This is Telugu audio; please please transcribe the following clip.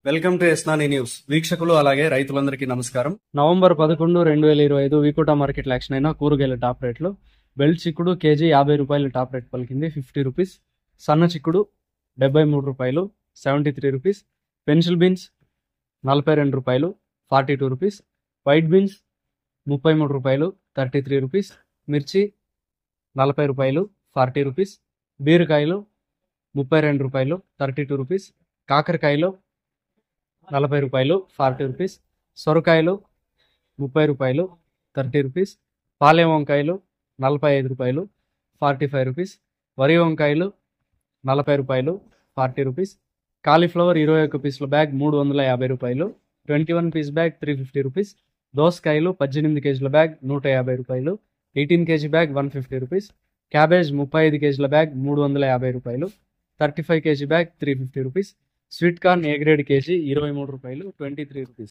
వెల్కమ్ టు ఎస్నాని న్యూస్. వీక్షకులు అలాగే రైతులందరికీ నమస్కారం. నవంబర్ 11, 2025 వికోటా మార్కెట్ యాక్షన్ అయిన కూరగాయల టాప్ రేట్లు. బెల్ట్ చిక్కుడు కేజీ 50 రూపాయలు టాప్ రేట్ పలికింది, 50 రూపీస్. సన్న చిక్కుడు 73 రూపాయలు, 73 రూపీస్. పెన్సిల్ బీన్స్ 42 రూపాయలు, 42 రూపీస్. వైట్ బీన్స్ 33 రూపాయలు, 33 రూపీస్. మిర్చి 40 రూపాయలు, 40 రూపీస్. బీరకాయలు 32 రూపాయలు, 32 రూపీస్. కాకరకాయలు 40 రూపాయలు, 40 రూపీస్. సొరకాయలు 30 రూపాయలు, 30 రూపీస్. పాలెం వంకాయలు 45 రూపాయలు, 45 రూపీస్. వరి వంకాయలు 40 రూపాయలు, 40 రూపీస్. కాలీఫ్లవర్ 21 పీసుల బ్యాగ్ 350 రూపాయలు, 21 పీస్ బ్యాగ్ 350 రూపీస్. దోసకాయలు 18 కేజీల బ్యాగ్ 150 రూపాయలు, 18 కేజీ బ్యాగ్ 150 రూపీస్. క్యాబేజ్ 35 కేజీల బ్యాగ్ 350 రూపాయలు, 35 KG bag 350 rupees. Sweet corn A grade KG 23 రూపాయలు, 23 రూపీస్.